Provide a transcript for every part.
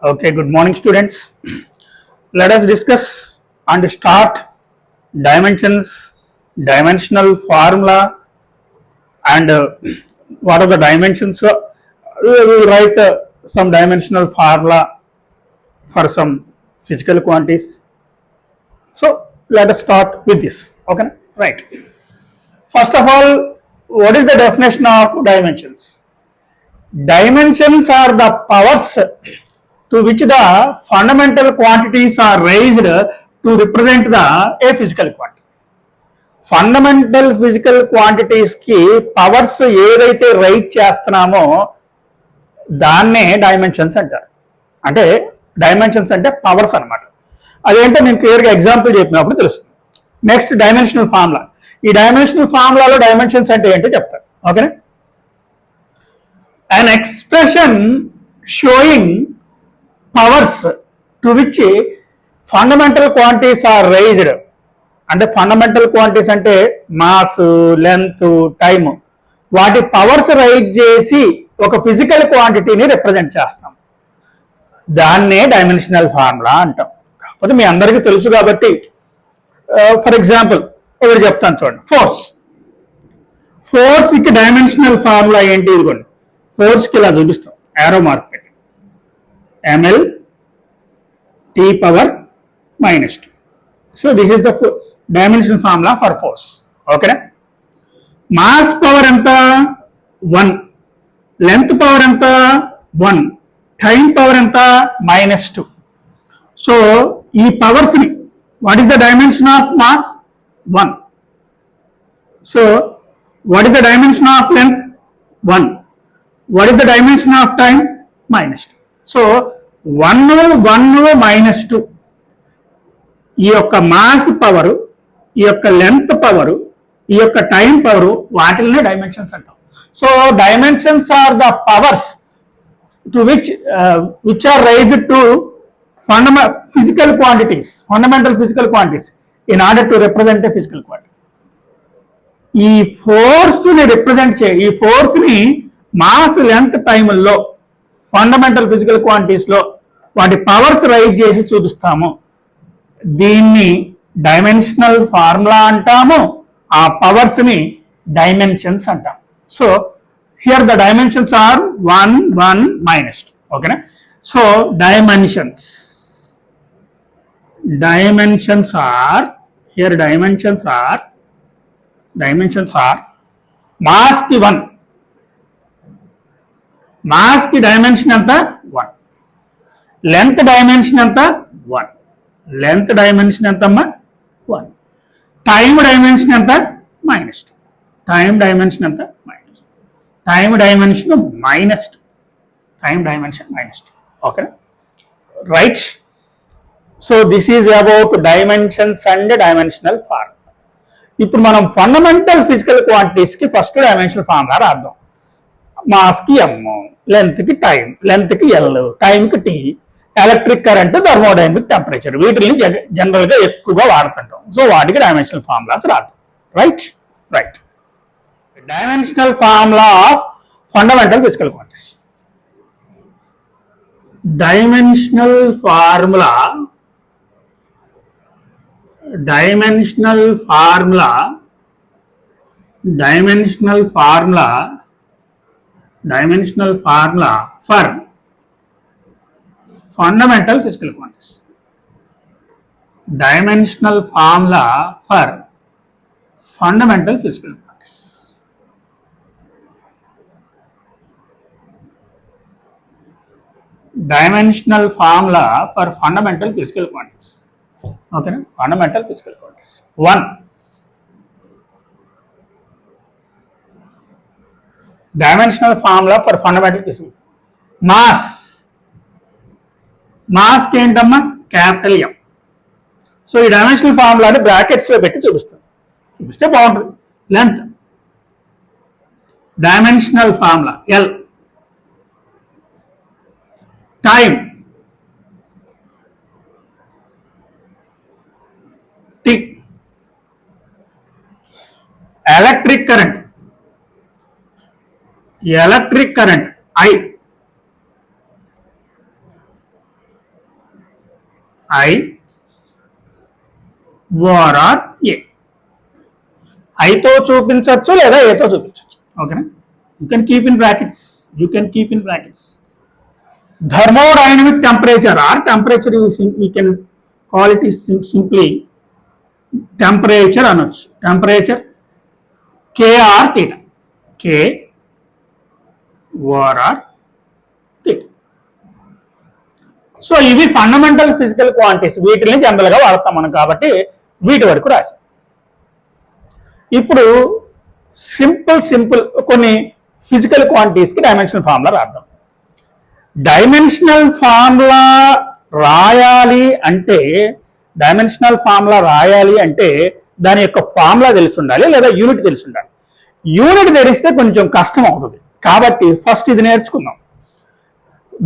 Okay, good morning, students. Let us discuss and start dimensions, dimensional formula, and what are the dimensions. We will write some dimensional formula for some physical quantities. So, let us start with this. Okay, right. First of all, what is the definition of dimensions? Dimensions are the powers to which the fundamental quantities are raised to represent a physical quantity. Fundamental physical క్వాంటిటీస్కి powers ఏదైతే write చేస్తున్నామో దాన్నే dimensions అంటారు. అంటే dimensions అంటే powers అనమాట. అదేంటో నేను క్లియర్గా ఎగ్జాంపుల్ చెప్పినప్పుడు తెలుస్తుంది. Next dimensional formula. ఈ డైమెన్షనల్ ఫార్ములాలో డైమెన్షన్స్ అంటే ఏంటో చెప్తారు. ఓకేనా? an expression showing powers to which fundamental quantities are raised. అంటే ఫండమెంటల్ క్వాంటిటీస్ అంటే మాస్, లెంత్, టైమ్, వాటి పవర్స్ రైజ్ చేసి ఒక ఫిజికల్ క్వాంటిటీని రిప్రజెంట్ చేస్తాం. దాన్నే డైమెన్షనల్ ఫార్ములా అంటాం. కాకపోతే మీ అందరికీ తెలుసు కాబట్టి ఫర్ ఎగ్జాంపుల్ ఒకటి చెప్తాను చూడండి. ఫోర్స్కి డైమెన్షనల్ ఫార్ములా ఏంటి? ఇదిగోండి, ఫోర్స్కి ఇలా చూపిస్తాం, యారో మార్క్ పెట్టి, ml t power minus 2. So this is the dimensional formula for force. ఓకేనా? మాస్ పవర్ ఎంత? 1. లెంత్ పవర్ ఎంత? 1. టైం పవర్ ఎంత? -2. సో ఈ పవర్స్ని, what is the dimension of mass? 1. So what is the dimension of length? 1. What is the dimension of time? -2. So 1, 1, -2. ఈ యొక్క mass power, ఈ యొక్క లెంత్ పవరు, ఈ యొక్క టైం పవరు, వాటిల్ని డైమెన్షన్స్ అంటాం. So dimensions are the powers to which are raised to physical quantities, fundamental physical quantities in order to represent a physical quantity. ఈ ఫోర్స్ని రిప్రజెంట్ ఈ ఫోర్స్ని మాస్, లెంత్, టైముల్లో ఫండమెంటల్ ఫిజికల్ క్వాంటిటీస్లో వాటి పవర్స్ రైజ్ చేసి చూపిస్తాము. దీన్ని డైమెన్షనల్ ఫార్ములా అంటాము. ఆ పవర్స్ని డైమెన్షన్స్ అంటాం. So here the dimensions are 1, 1, -2. ఓకేనా? సో డైమెన్షన్స్ ఆర్ మాస్కి 1, మాస్ కి డైమెన్షన్ ఎంత? 1. లెంత్ డైమెన్షన్ ఎంత? 1. లెంత్ డైమెన్షన్ ఎంతమ్మా? 1. టైం డైమెన్షన్ ఎంత? -2. టైం డైమెన్షన్ ఎంత? -2. Time dimension -2. Time dimension -2. Okay, right. So this is about dimensions and dimensional formula. ఇప్పుడు మనం ఫండమెంటల్ ఫిజికల్ క్వాంటిటీస్కి ఫస్ట్ డైమెన్షనల్ ఫార్ములా రాద్దాం. మాస్కి m, లెంత్కి టైం, లెంత్కి l, టైంకి t, electric current, thermodynamic temperature, వీటిని జనరల్గా ఎక్కువగా వాడుతుంటాం. సో వాటికి డైమెన్షనల్ ఫార్ములాస్ రాదు. Right. Dimensional formula of fundamental physical quantities. Dimensional formula for fundamental physical quantities. Dimensional formula for fundamental physical quantities. Dimensional formula for fundamental physical quantities. Okay, fundamental physical quantities. 1. Dimensional formula for fundamental physical. మాస్కి ఏంటమ్మా? Capital M. So ఈ dimensional ఫార్ములాని బ్రాకెట్స్లో పెట్టి చూపిస్తే బాగుంటుంది. Length dimensional formula L. Time T. Electric current I. I over or A. ఐతో చూపించవచ్చు లేదా ఏతో చూపించవచ్చు. ఓకేనా? You can keep in brackets. Thermodynamic temperature or temperature you can call it simply temperature అనొచ్చు. Temperature K or theta. K over or theta. So ఇవి fundamental physical quantities. వీటిని general గా వాడతాం మనం కాబట్టి వీటి వరకు రాసి. ఇప్పుడు సింపుల్ కొన్ని ఫిజికల్ క్వాంటిటీస్ కి డైమెన్షనల్ ఫార్ములా రాద్దాం. డైమెన్షనల్ ఫార్ములా రాయాలి అంటే దాని యొక్క ఫార్ములా తెలిసి ఉండాలి లేదా యూనిట్ తెలిసి ఉండాలి. యూనిట్ తెలిస్తే కొంచెం కష్టం అవుతుంది కాబట్టి ఫస్ట్ ఇది నేర్చుకుందాం.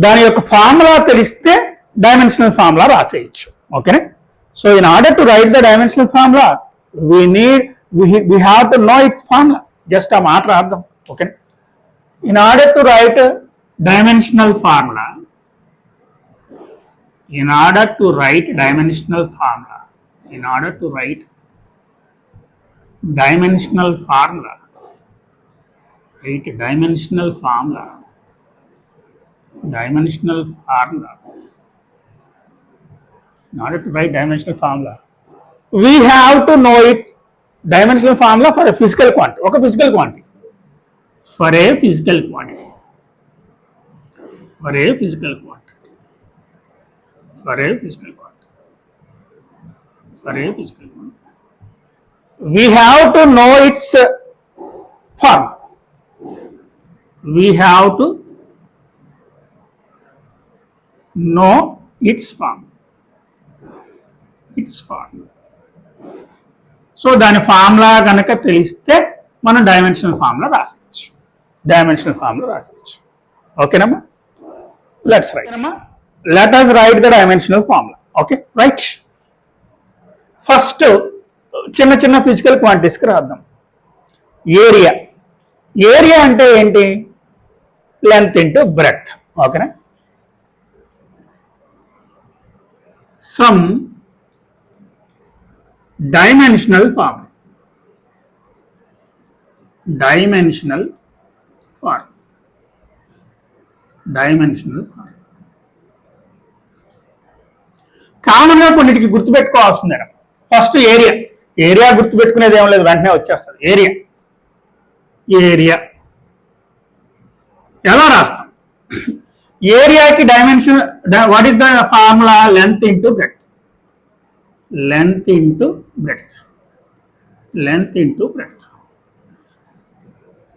దాని యొక్క ఫార్ములా తెలిస్తే డైమెన్షనల్ ఫార్ములా రాసేయచ్చు. ఓకేనా? So in order to write the dimensional formula we have to know its formula. Just a మాట రాద్దాం. Okay? In order to write dimensional formula, write dimensional formula, we have to know it. Dimensional formula for a physical quantity. Okay, physical quantity. For a physical quantity. We have to know its form. సో దాని ఫార్ములా కనుక తెలిస్తే మనం డైమెన్షనల్ formula రాసేయచ్చు. ఓకేనమ్మా? Let us write the dimensional formula. Okay, right. First చిన్న ఫిజికల్ క్వాంటిటీస్కి రాద్దాం. ఏరియా అంటే ఏంటి? Length into breadth. ఓకేనా? Some dimensional formula. కామన్ గా కొన్నిటికి గుర్తుపెట్టుకోవాల్సిందే. ఫస్ట్ ఏరియా గుర్తుపెట్టుకునేది ఏం లేదు, వెంటనే వచ్చేస్తుంది. ఏరియా ఎలా రాస్తాం? ఏరియాకి dimension, what is the formula? Length into breadth. Length into breadth.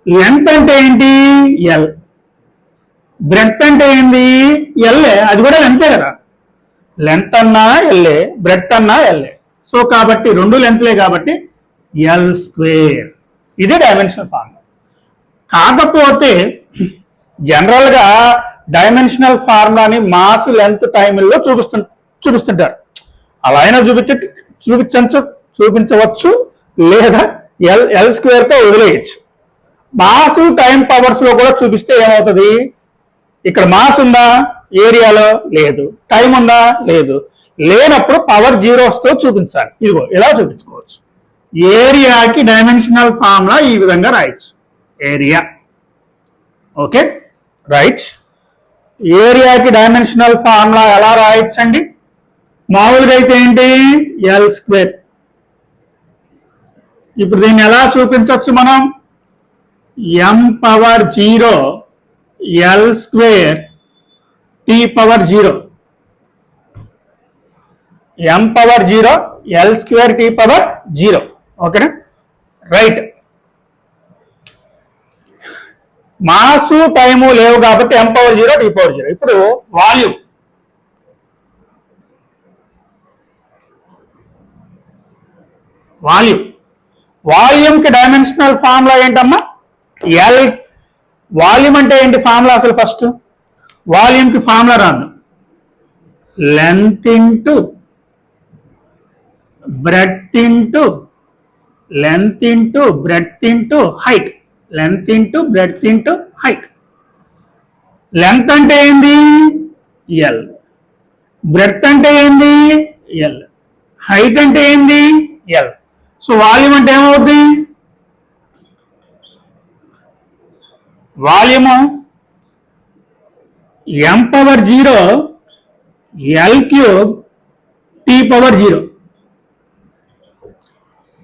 Length అంటే ఏంటి? ఎల్. బ్రెడ్త్ అంటే ఏంటి? ఎల్ఏ. అది కూడా లెంతే కదా. లెంత్ అన్నా ఎల్ఏ, బ్రెడ్త్ అన్నా ఎల్ఏ. సో కాబట్టి రెండు లెంత్లే కాబట్టి ఎల్ స్క్వేర్. ఇదే డైమెన్షనల్ ఫార్ములా. కాకపోతే జనరల్ గా డైమెన్షనల్ ఫార్ములాని మాస్, లెంత్, టైంలో చూపిస్తుంటారు. అలా అయినా చూపించవచ్చు లేదా ఎల్ స్క్వేర్ తో వదిలేయచ్చు. మాస్, టైం, పవర్స్ లో కూడా చూపిస్తే ఏమవుతుంది? ఇక్కడ మాస్ ఉందా ఏరియాలో? లేదు. టైం ఉందా? లేదు. లేనప్పుడు పవర్ జీరోస్ తో చూపించాలి. ఇదిగో ఇలా చూపించుకోవచ్చు. ఏరియాకి డైమెన్షనల్ ఫార్ములా ఈ విధంగా రాయొచ్చు. ఏరియా. Okay, right. ఏరియాకి డైమెన్షనల్ ఫార్ములా ఎలా రాయొచ్చండి? మామూలుగా అయితే ఏంటి? L square. ఇప్పుడు దీన్ని ఎలా చూపించవచ్చు మనం? M power 0 L square T power 0. M power 0 L square T power 0. ఓకేనా? రైట్. మాసు, టైము లేవు కాబట్టి ఎం పవర్ 0 టీ పవర్ 0. ఇప్పుడు వాల్యూమ్ కి డైమెన్షనల్ ఫార్ములా ఏంటమ్మా? ఎల్. వాల్యూమ్ అంటే ఏంటి ఫార్ములా? అసలు ఫస్ట్ వాల్యూమ్ కి ఫార్ములా రాదు. Length into breadth into height. Length అంటే ఏంది? ఎల్. బ్రెడ్త్ అంటే ఏంది ఎల్, హైట్ అంటే ఏంది ఎల్. సో వాల్యూమ్ అంటే ఏమవుద్ది, volume m power 0 l cube t power 0.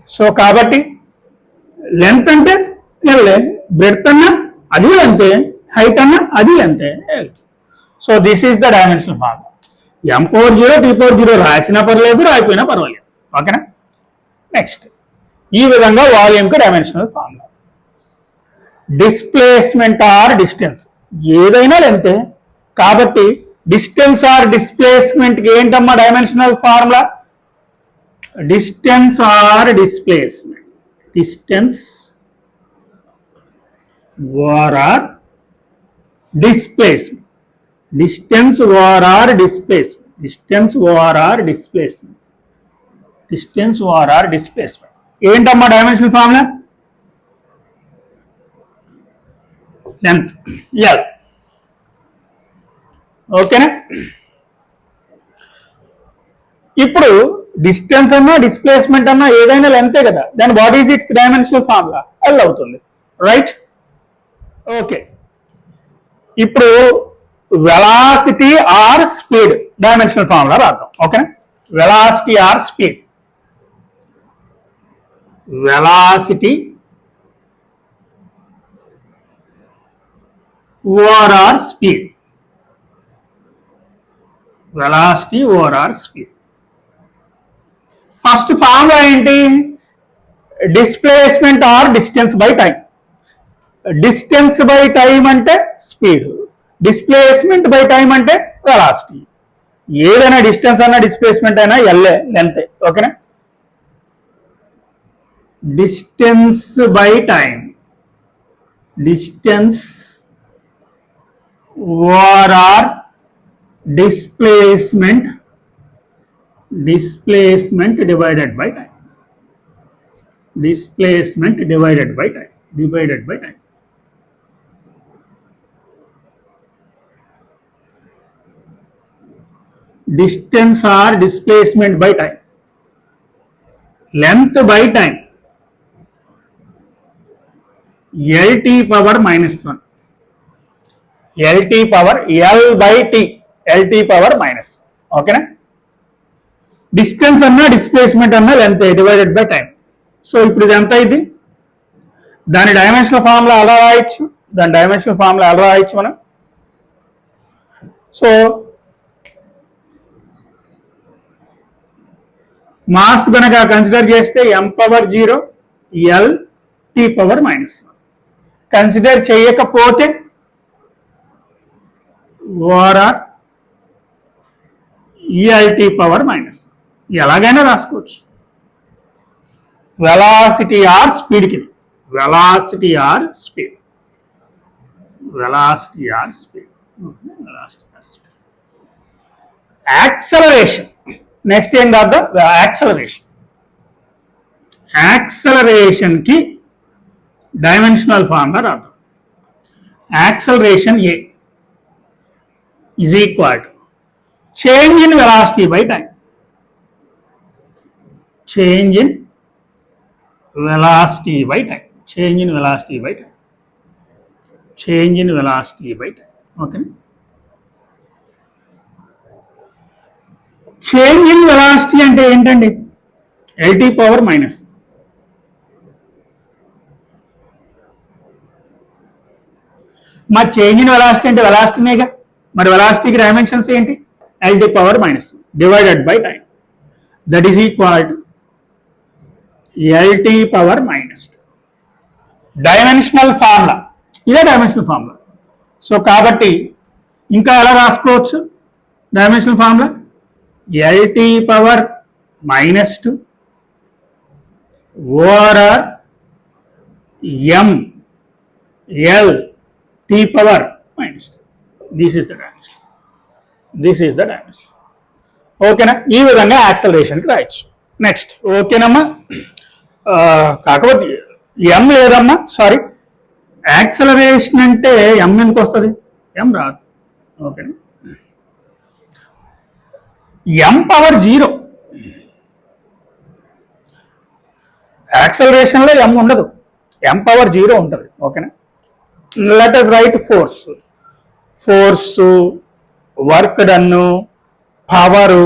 So కాబట్టి లెంత్ అంటే ఎల్, బ్రెడ్త్ అన్నా అది లెంతే, హైట్ అన్నా అది లెంతే. So this is the dimensional formula. m power 0 t power 0 రాసినా పర్లేదు, రాయిపోయినా పర్వాలేదు. ఓకేనా. నెక్స్ట్, ఈ విధంగా వాల్యూమ్కి dimensional formula. Displacement or distance ఏదైనా లెంతే, కాబట్టి డిస్టెన్స్ ఆర్ డిస్ప్లేస్మెంట్ కి ఏంటమ్మా dimensional formula, distance or displacement, distance over or displacement, distance over or displacement, distance over or displacement, distance over or displacement. ఏంటమ్మా డైమెన్షనల్ ఫార్ములా, లెంత్ ఎల్. ఓకేనా. ఇప్పుడు distance అన్నా displacement అన్నా ఏదైనా లెంతే కదా, then what is its dimensional formula, L అవుతుంది. Right. Okay, ఇప్పుడు velocity or speed dimensional formula రాద్దాం. ఓకేనా. Velocity or speed, velocity over or speed, velocity over or speed. First formula ఏంటి, displacement or distance by time. Distance by time అంటే speed, displacement by time అంటే velocity. ఏదైనా distance అన్నా displacement అయినా ఎల్లే, length. ఓకేనా. Distance by time, distance over or displacement, displacement divided by time, displacement divided by time, divided by time. Distance or displacement by time, length by time, lt power minus 1, lt power l by t, lt power minus. ఓకేనా. Distance అన్నా displacement అన్నా length divided by time. So ఇప్పుడు ఇది ఎంత అయింది, దాని dimensional formula ఎలా రాయొచ్చు, దాని డైమెన్షనల్ ఫార్ములా ఎలా రాయొచ్చు మనం. సో మాస్ కనుక కన్సిడర్ చేస్తే m power 0 l t power minus. Consider చేయకపోతే over or E L T power minus. ఎలాగైనా రాసుకోవచ్చు. వెలాసిటీ ఆర్ స్పీడ్కి, velocity or speed, velocity or speed, velocity or speed. Acceleration, next ఏం కాదు, యాక్సలరేషన్. యాక్సలరేషన్ కి డైమెన్షనల్ ఫార్ములా రాద్దాం. Acceleration A is equal to change in velocity by time, change in velocity by time, change in velocity by time, change in velocity by time. Okay. Change in velocity అంటే ఏంటండి, lt power minus. మరి change in velocity అంటే వెలాసిటీనేగా, మరి వెలాసిటీకి dimensions ఏంటి, lt power minus divided by time, that is equal to lt power minus. Dimensional formula ఇదే, dimensional formula. So కాబట్టి ఇంకా ఎలా రాసుకోవచ్చు dimensional formula, lt power minus 2 over m l t power minus 2. This is the dimension, this is the dimension. ఓకేనా. ఈ విధంగా యాక్సలరేషన్కి రాయొచ్చు. Next ఓకేనమ్మా. కాకపోతే ఎం లేదమ్మా, సారీ. యాక్సలరేషన్ అంటే ఎం ఎందుకు వస్తుంది, ఎం రాదు. ఓకేనా. m power 0. యాక్సలరేషన్లో m ఉండదు, m పవర్ 0 ఉంటుంది. ఓకేనా? Let us write force. Work done, power,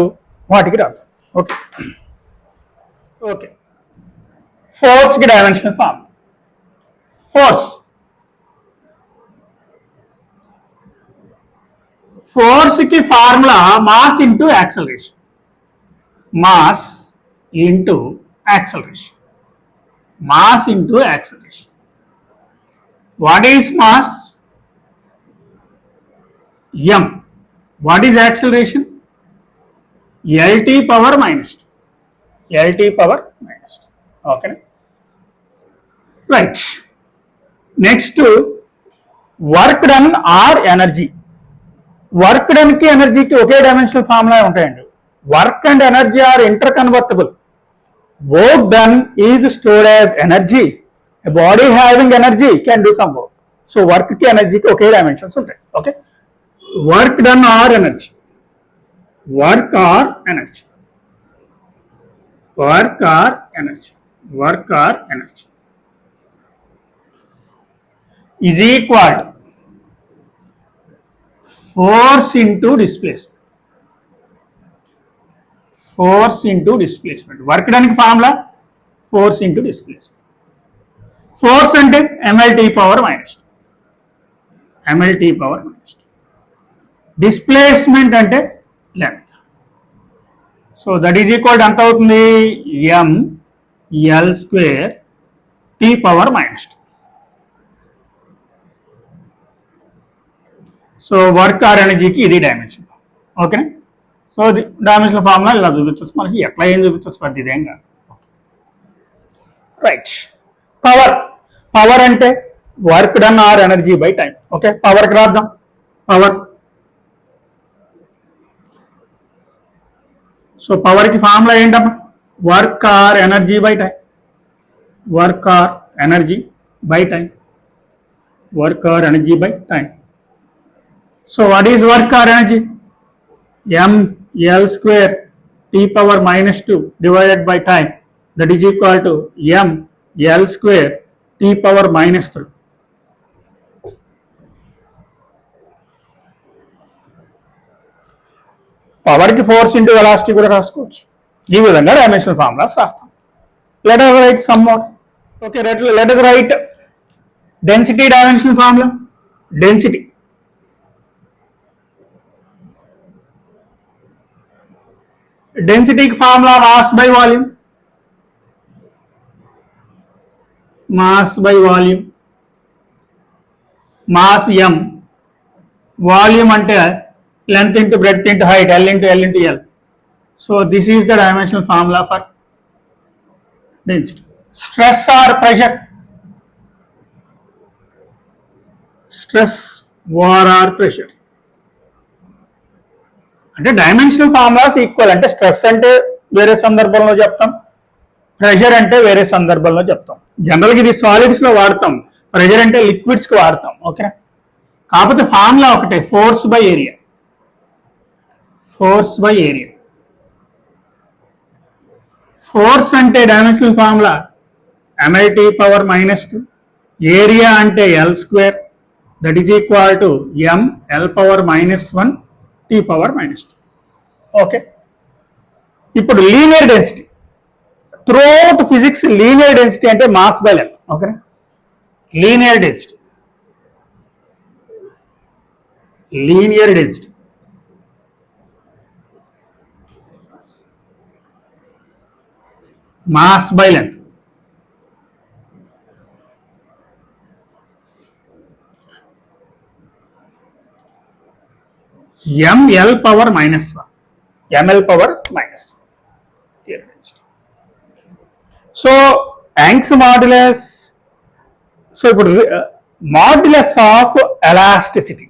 వాటికి రాదు. ఓకే ఓకే ఫోర్స్కి డైమెన్షనల్ ఫార్మ్. ఫోర్స్కి formula mass into acceleration. Mass into acceleration. Mass into acceleration. What is mass? m. What is acceleration? lt power minus 2. lt power minus 2. ఓకేనా? Right. Next work done or energy. Work done కి ఎనర్జీకి ఒకే dimensional formula ఉంటాయండి. Work and energy are inter convertible. Work done is stored as energy. A body having energy can do some work. So work కి ఎనర్జీకి ఒకే dimensions ఉంటాయి. Okay, work done or energy. Work or energy. Work or energy. Work or energy is equal force into displacement. Force into displacement. Work done की formula force into displacement. Force అంటే mlt power minus 2. mlt power minus 2. Displacement అంటే length. So that is equal ఎంత అవుతుంది? m l square t power minus 2. So work or ఎనర్జీకి ఇది dimension. ఓకేనా? So dimensional formula ఇలా చూపించవచ్చు. మనకి ఎట్లా ఏం చూపించవచ్చు, ప్రతి ఇదేం కాదు. రైట్. పవర్ అంటే work done or energy by time. Okay, పవర్కి రాద్దాం. పవర్. సో పవర్కి ఫార్ములా ఏంటమ్మా? Work or energy by time. Work or energy by time. Work or energy by time. So what is work or energy? m l square t power minus 2 divided by time, that is equal to m l square t power minus 3. Power కి force into velocity కూడా రాసుకోవచ్చు. ఈ విధంగా dimensional formulas రాస్తాం. Let us write some more. Okay, let us write density dimensional formula. Density. Density की formula mass by volume. Mass by volume. Mass m. Volume అంటే length into breadth into height, L into L into L. So this is the dimensional formula for density. Stress or pressure. Stress or pressure. అంటే dimensional formulas equal. అంటే stress అంటే వేరే సందర్భంలో చెప్తాం, pressure అంటే వేరే సందర్భంలో చెప్తాం. జనరల్గా ఇది సాలిడ్స్ లో వాడతాం, ప్రెషర్ అంటే లిక్విడ్స్ కి వాడతాం. ఓకేనా? కాకపోతే ఫార్ములా ఒకటే, force by area. Force by area. Force అంటే dimensional formula mlt power minus 2. Area అంటే l square, that is equal to m l power minus 1 t power minus 2. Okay, ఇప్పుడు linear density. Throughout physics linear density అంటే mass by length. ఓకేనా? Linear density. Linear density mass by length. ml power minus 1. ml power minus 1. So Young's modulus. So ఇప్పుడు modulus of elasticity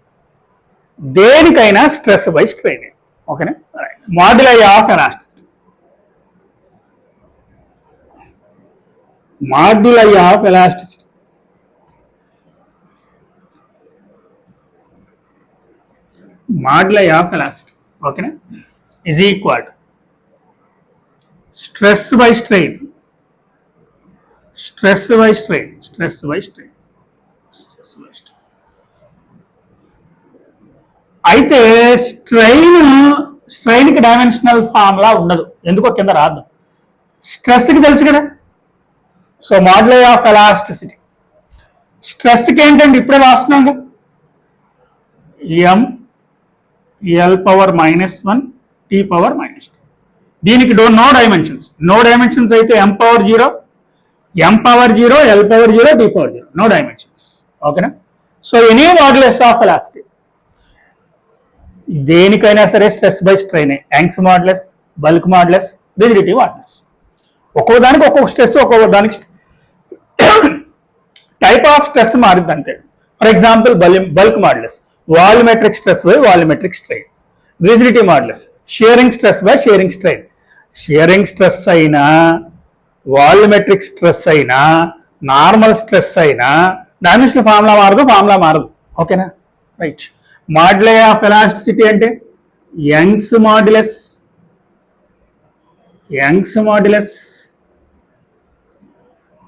దేనికైనా stress by strain. ఓకేనా? Moduli of elasticity. Moduli of elasticity. Moduli of elasticity. ఓకేనా? is equal to stress by strain, stress by strain, stress by strain, stress by strain. అయితే స్ట్రెయిన్కి dimensional formula ఉండదు, ఎందుకో కింద రాద్దాం. స్ట్రెస్కి తెలుసు కదా, సో మాడ్యులై ఆఫ్ ఎలాస్టిసిటీ. స్ట్రెస్కి ఏంటంటే ఇప్పుడే రాస్తున్నాం కదా, M L power -1 T power -2. దీనికి నో డైమెన్షన్స్ అయితే M power 0, L power 0, T power 0, no dimensions. ఓకేనా? So any modulus of elasticity దేనికైనా సరే stress by strain, Young's modulus, bulk modulus, rigidity modulus. ఒక్కో దానికి ఒక్కొక్క స్ట్రెస్, ఒక్కొక్క దానికి టైప్ ఆఫ్ స్ట్రెస్ మారుద్ది అంతే. For example bulk modulus volumetric stress by volumetric strain, rigidity modulus shearing stress by shearing strain. Shearing stress అయినా, volumetric stress అయినా, normal stress అయినా dimensional formula మారదు. ఓకేనా? రైట్. మాడ్యులై ఆఫ్ ఎలాస్టిసిటీ అంటే Young's modulus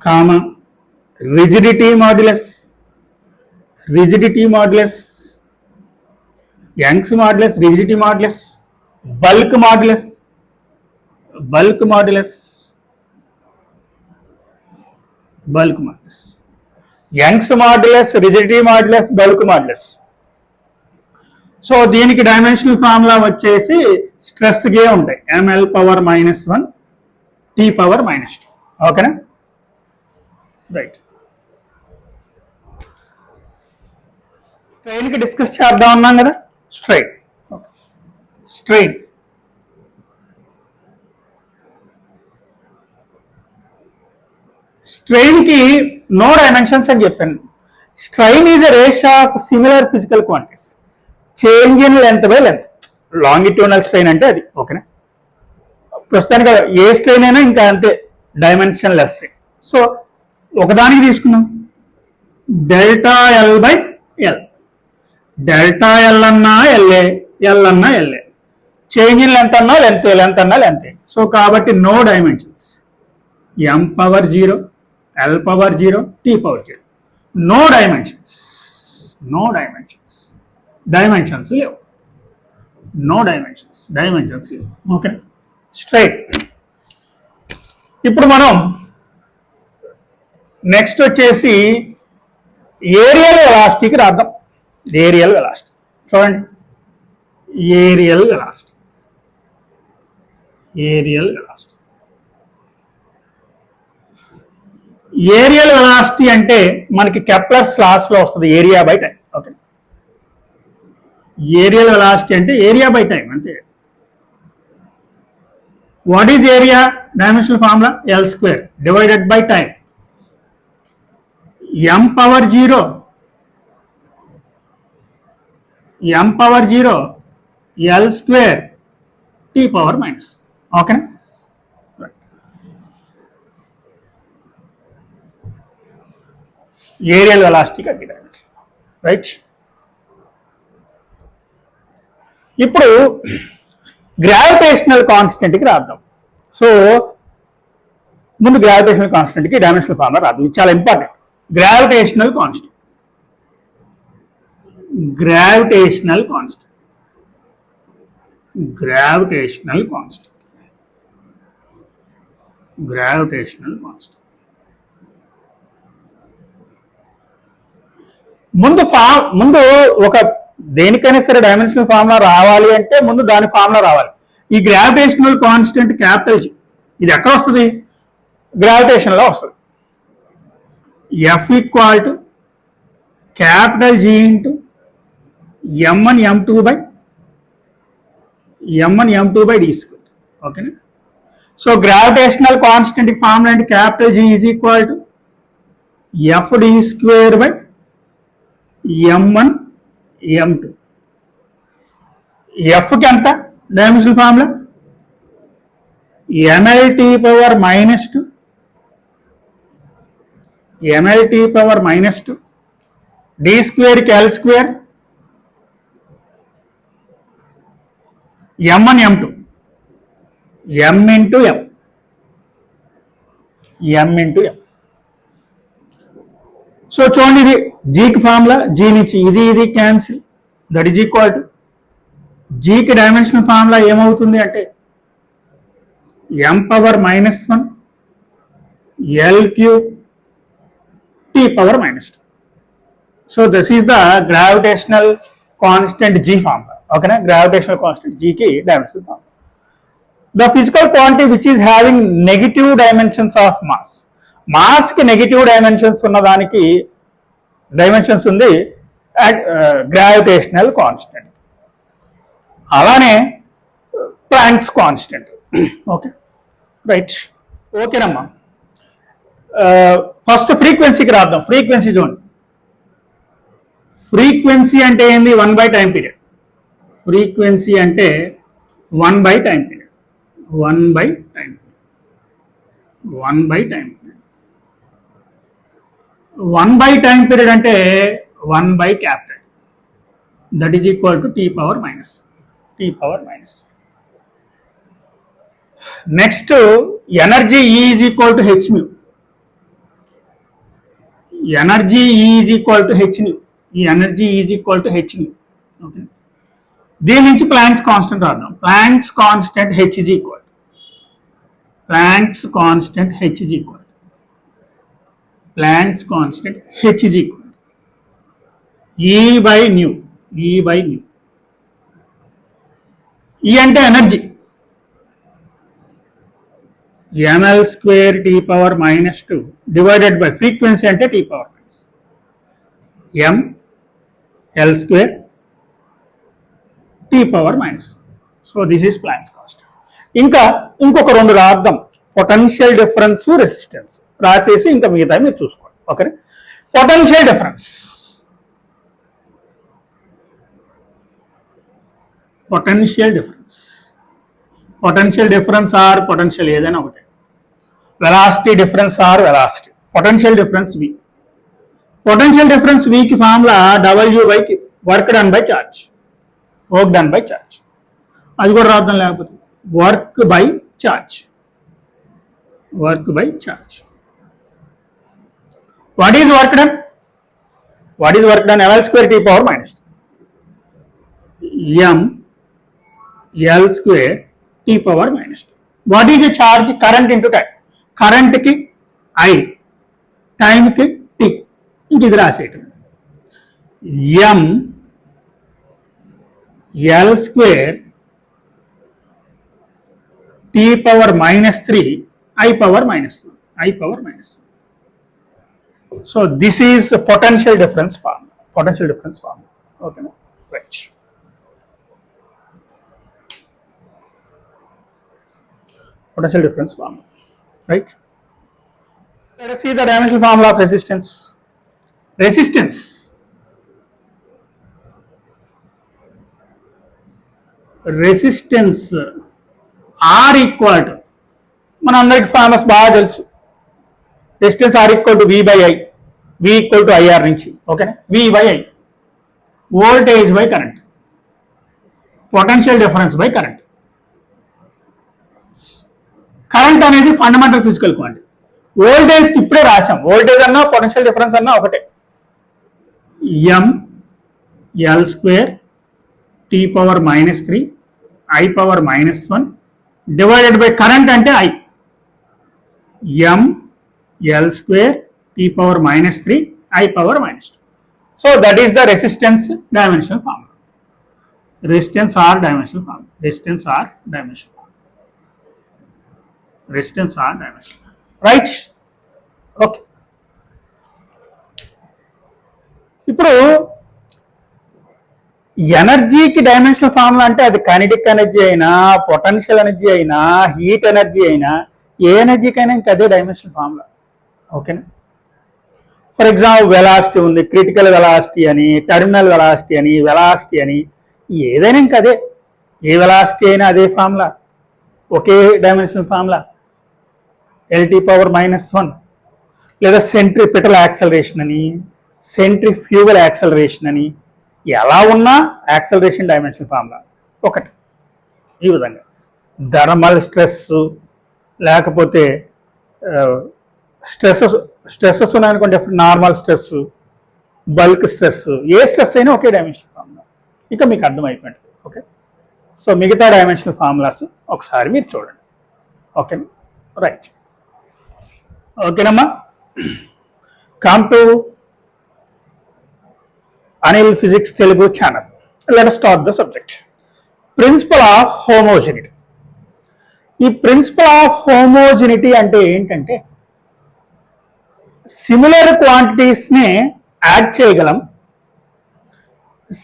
comma rigidity modulus, Young's modulus, rigidity modulus, bulk modulus, Young's modulus, rigidity modulus, bulk modulus. So దీనికి dimensional formula వచ్చేసి stress గే ఉంటాయి, ML power -1 T power -2. ఓకేనా? Right. స్ట్రెయిన్కి discuss చేద్దాం అన్నాం కదా. స్ట్రెయిన్ స్ట్రెయిన్కి నో డైమెన్షన్స్ అని చెప్పాను. Strain is a ratio of similar physical quantities, change in length by length. Longitudinal strain అంటే అది. ఓకేనా? ప్రస్తుతానికి ఏ స్ట్రెయిన్ అయినా ఇంకా అంతే, డైమెన్షన్ లెస్. సో ఒకదానికి తీసుకున్నాం, delta L by L. Delta L అన్నా ఎల్ఏ, ఎల్ అన్నా ఎల్ఏ, చేంజ్ ఇన్ లెంత్ అన్నా లెంత్ అన్నా లెంత్. సో కాబట్టి no dimensions, M power 0, L power 0, T power 0, no dimensions లేవు, నో డైమెన్షన్స్ లేవు. Okay, straight. ఇప్పుడు మనం నెక్స్ట్ వచ్చేసి ఏరియల్ వెలాసిటీకి రాద్దాం. ఏరియల్ వెలాసిటీ చూడండి, ఏరియల్ వెలాసిటీ అంటే మనకి కెప్లర్స్ లాస్ లో వస్తుంది, area by time. Okay, areal velocity అంటే ఏరియా బై టైం అంతే. What is area? Dimensional formula L² divided by time. m power 0 L² t power minus. ఓకేనా? ఏరియల్ వెలాసిటీ అది dimension, right. ఇప్పుడు gravitational కాన్స్టెంట్కి రాద్దాం. So ముందు gravitational కాన్స్టెంట్కి dimensional formula రాద్దాం, ఇది చాలా ఇంపార్టెంట్. గ్రావిటేషనల్ కాన్స్టెంట్ ముందు ఒక దేనికైనా సరే డైమెన్షనల్ ఫార్ములా రావాలి అంటే ముందు దాని ఫార్ములా రావాలి. ఈ గ్రావిటేషనల్ కాన్స్టెంట్ క్యాపిటల్ G, ఇది ఎక్కడ వస్తుంది? గ్రావిటేషన్ లో వస్తుంది. F equal to capital G into m1 m2 by d². ఓకేనా? సో గ్రావిటేషనల్ కాన్స్టెంట్ ఫార్ములా అంటే capital G is equal to FD² by m1 m2. Fకి ఎంత dimensional formula? mLT power -2 d² కి L² m1 m2. m into m, m into m. సో చూడండి, ఇది జీకి formula, G నుంచి ఇది cancel, that is equal to జీకి డైమెన్షనల్ ఫార్ములా ఏమవుతుంది అంటే m power -1 l cube t power -2. So this is the gravitational constant g formula. ఓకేనా, గ్రావిటేషనల్ కాన్స్టెంట్ g కి dimensional formula. The physical quantity which is having negative dimensions of mass, mass కి negative dimensions ఉన్న దానికి dimensions ఉంది gravitational constant. అలానే Planck's constant. Okay right, ఓకేనమ్మా. First ఫ్రీక్వెన్సీకి రాద్దాం. ఫ్రీక్వెన్సీ చూడండి, ఫ్రీక్వెన్సీ అంటే ఏంది? 1 టైం పీరియడ్. ఫ్రీక్వెన్సీ అంటే 1 time period, 1 time period, 1 time period. 1 time period అంటే 1 capital, that is equal to t power minus. Next energy E is equal to h mu. Energy E is equal to h nu. ఈ energy is equal to h nu. Okay, దీని నుంచి Planck's constant రాద్దాం. Planck's constant h is equal, Planck's constant h is equal, Planck's constant h is equal E by new. E అంటే energy, ml square t power -2 divided by frequency అంటే t power minus m l square t power minus. So this is planks constant. ఇంకా ఇంకొక రెండు రాద్దాం, potential difference, resistance రాసేసి ఇంకా మిగతా మీరు చూసుకోండి. Okay, potential difference, potential difference or potential ఏదైనా ఒకటే, velocity difference or velocity. Potential difference V. Potential difference V కి formula W by work done by charge, work done by charge. అది కూడా రాద్దాం, లేకపోతే work by charge. What is work done? ml square t power -2 m l square t power -2. What is a charge? Current into time. Current కి I, time కి t. ఇంక ఇది రాసేయటం, m l square t power -3 I power -1. So this is potential difference form. ఓకేనా, right. Potential difference formula, right? Let us see the dimensional formula of resistance. Resistance R equal to, మన అందరికి pharma బాగా తెలుసు, resistance R equal to V by I, V equal to IR నుంచి. ఓకేనా, V by I, voltage by current, potential difference by current. Current అనేది fundamental physical quantity. Voltage కి ఇప్పుడే రాసాం, వోల్టేజ్ అన్నా పొటెన్షియల్ డిఫరెన్స్ అన్నా ఒకటే. m l square t power -3 I power -1 divided by current అంటే I, m l square t power -3 I power -2. So that is the resistance dimensional formula. Resistance R dimensional. Right, okay. ఇప్పుడు ఎనర్జీకి dimensional formula అంటే అది kinetic energy అయినా, potential energy అయినా, heat energy అయినా, ఏ ఎనర్జీకైనా ఇంకా అదే డైమెన్షనల్ ఫార్ములా. ఓకేనా, ఫర్ ఎగ్జాంపుల్ వెలాసిటీ ఉంది, క్రిటికల్ వెలాసిటీ అని, టెర్మినల్ వెలాసిటీ అని, వెలాసిటీ అని, ఏదైనా ఇంకా అదే. ఏ వెలాసిటీ అయినా అదే ఫార్ములా, ఒకే డైమెన్షనల్ ఫార్ములా. LT పవర్ -1 లేదా సెంట్రిపిటల్ యాక్సలరేషన్ అని, సెంట్రిఫ్యూగల్ యాక్సలరేషన్ అని, ఎలా ఉన్నా యాక్సలరేషన్ డైమెన్షనల్ ఫార్ములా ఒకటి. ఈ విధంగా థర్మల్ స్ట్రెస్, లేకపోతే స్ట్రెస్సెస్ ఉన్నాయనుకోండి, నార్మల్ స్ట్రెస్, బల్క్ స్ట్రెస్, ఏ స్ట్రెస్ అయినా ఒకే డైమెన్షనల్ ఫార్ములా. ఇక మీకు అర్థమైపోయింది. ఓకే, సో మిగతా డైమెన్షనల్ ఫార్ములాస్ ఒకసారి మీరు చూడండి. ఓకేనా, రైట్. ఓకేనమ్మా, come to Anil physics Telugu channel. Let us start the subject. Principal of homogeneity. ఈ ప్రిన్సిపల్ ఆఫ్ హోమోజెనిటీ అంటే ఏంటంటే, సిమిలర్ క్వాంటిటీస్ని యాడ్ చేయగలం,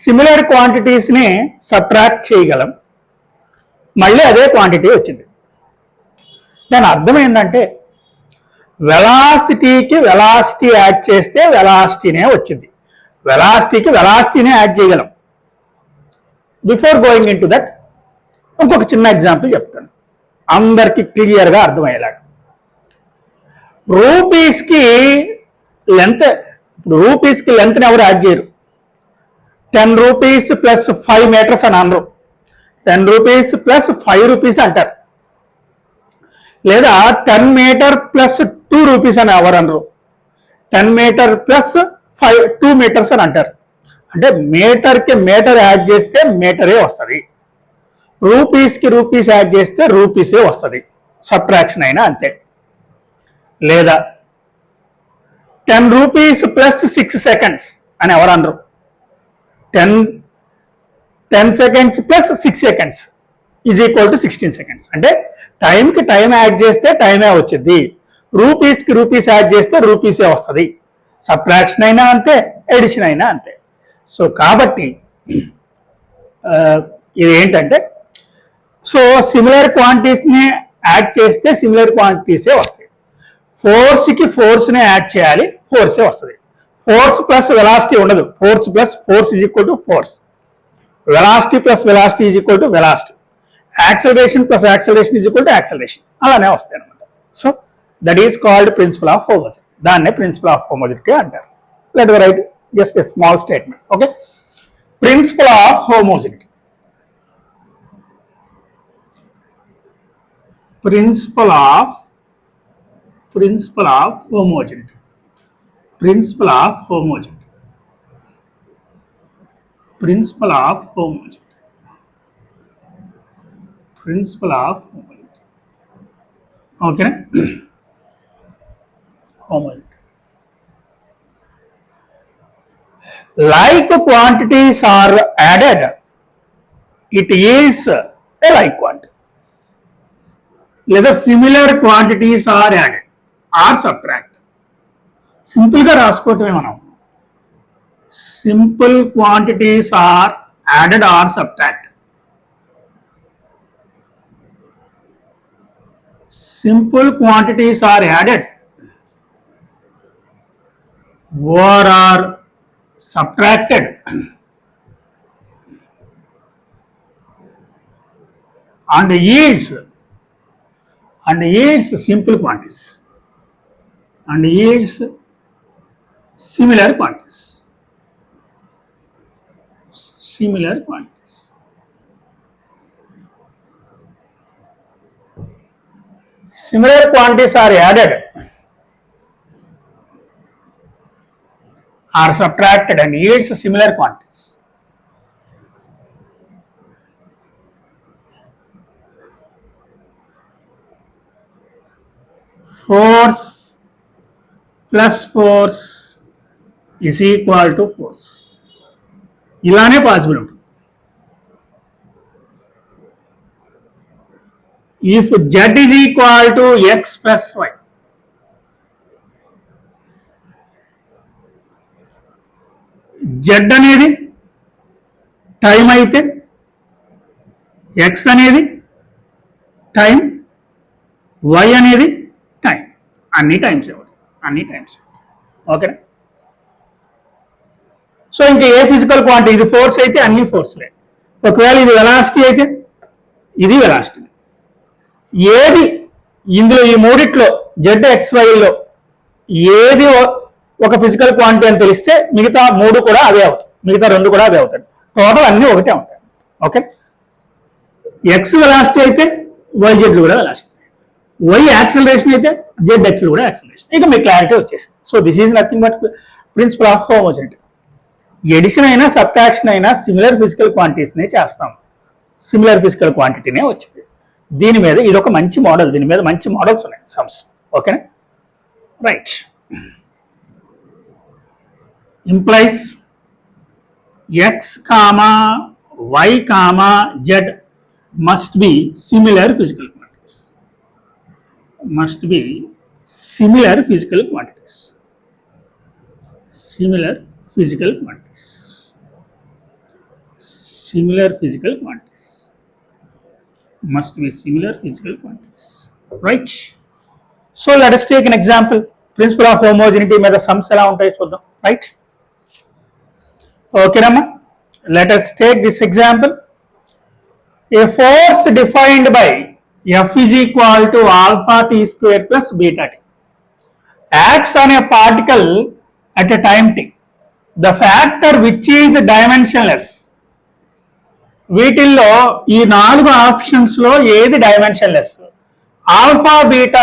సిమిలర్ క్వాంటిటీస్ని సబ్ట్రాక్ట్ చేయగలం, మళ్ళీ అదే క్వాంటిటీ వచ్చింది. దాని అర్థం ఏంటంటే, వెలాసిటీకి వెలాసిటీ యాడ్ చేస్తే వెలాసిటీనే వచ్చింది, వెలాసిటీకి వెలాసిటీనే యాడ్ చేయగలం. Before going in to that ఇంకొక చిన్న ఎగ్జాంపుల్ చెప్తాను, అందరికి క్లియర్గా అర్థమయ్యేలాగా. రూపీస్కి లెంత్, ఇప్పుడు రూపీస్కి లెంత్ని ఎవరు యాడ్ చేయరు. 10 రూపీస్ ప్లస్ 5 మీటర్స్ అని అనరు, 10 రూపీస్ ప్లస్ 5 రూపీస్ అంటారు. లేదా 10 మీటర్ ప్లస్ 2 రూపీస్ అని ఎవరు అనరు, 10 మీటర్ ప్లస్ 2 మీటర్స్ అని అంటారు. అంటే మీటర్కి మీటర్ యాడ్ చేస్తే మీటరే వస్తుంది, రూపీస్కి రూపీస్ యాడ్ చేస్తే రూపీసే వస్తుంది, సబ్ట్రాక్షన్ అయినా అంతే. లేదా 10 రూపీస్ ప్లస్ 6 సెకండ్స్ అని ఎవరు అనరు, 10 seconds plus 6 seconds is equal to 16 seconds. అంటే టైంకి టైం యాడ్ చేస్తే టైమే వచ్చింది, రూపీస్కి రూపీస్ యాడ్ చేస్తే రూపీసే వస్తుంది, సబ్ట్రాక్షన్ అయినా అంతే, ఎడిషన్ అయినా అంతే. సో కాబట్టి ఇది ఏంటంటే, సో సిమిలర్ క్వాంటిటీస్ని యాడ్ చేస్తే సిమిలర్ క్వాంటిటీసే వస్తాయి. ఫోర్స్కి ఫోర్స్ని యాడ్ చేయాలి, ఫోర్సే వస్తుంది. ఫోర్స్ ప్లస్ వెలాసిటీ ఉండదు, force plus force is equal to force, velocity plus velocity is equal to velocity, acceleration plus acceleration is equal to acceleration, అలానే వస్తాయి అనమాట. So that is called principle of homogeneity. దాన్నే principle of homogeneity అంటారు. Let us write just a small statement. Okay, principle of homogeneity. Principle of homogeneity. Principle of homogeneity. Principle of homogeneity. Principle of homogeneity. Okay. Homogeneity. Like quantities are added, it is a like quantity. లేదా similar quantities are added or subtract. సింపుల్గా రాసుకోవటమే మనం, simple quantities are added or subtract. Simple quantities are added or are subtracted and yields simple quantities and yields similar quantities. Similar quantities. Similar quantities are added, are subtracted and yields similar quantities. Force plus force is equal to force. ఇలానే possible ఉంటుంది. If Z is equal to X plus Y, Z అనేది time అయితే X అనేది time, Y అనేది time, అన్ని times అవుతాయి, అన్ని times. ఓకేనా? సో ఇంకా ఏ ఫిజికల్ క్వాంటిటీ, ఇది ఫోర్స్ అయితే అన్ని ఫోర్స్లే, ఒకవేళ ఇది వెలాసిటీ అయితే ఇది వెలాసిటీ. ఏది ఇందులో ఈ మూడిట్లో ZXYలో ఏది ఒక ఫిజికల్ క్వాంటిటీ అని తెలిస్తే మిగతా మూడు కూడా అవే అవుతాయి, మిగతా రెండు కూడా అవే అవుతాయి, టోటల్ అన్ని ఒకటే ఉంటాయి. ఓకే, ఎక్స్ వెలాసిటీ అయితే వైజెడ్లు కూడా వెలాసిటీ. వై యాక్సిలరేషన్ అయితే జెడ్ యాక్సిల్ కూడా యాక్సిలరేషన్. ఇక మీకు క్లారిటీ వచ్చేసింది. So this is nothing but principle of homogeneity. Addition అయినా సబ్ట్రాక్షన్ అయినా సిమిలర్ ఫిజికల్ క్వాంటిటీస్నే చేస్తాం. సిమిలర్ ఫిజికల్ క్వాంటిటీనే వచ్చింది. దీని మీద ఇది ఒక మంచి మోడల్. దీని మీద మంచి మోడల్స్ ఉన్నాయి సమ్స్. ఓకేనా? Right. Implies X comma Y comma Z must be similar physical quantities. Must be similar physical quantities. Similar physical quantities. Similar physical quantities. Must be similar physical quantities. Right? So let us take an example. Principle of homogeneity మీద sums ఎలా ఉంటాయో చూద్దాం. Right? Okay, Rama. Let us take this example. A force defined by F is equal to alpha t square plus beta t acts on a particle at a time t. The factor which is dimensionless. వీటిల్లో ఈ 4 options లో ఏది dimensionless? Alpha beta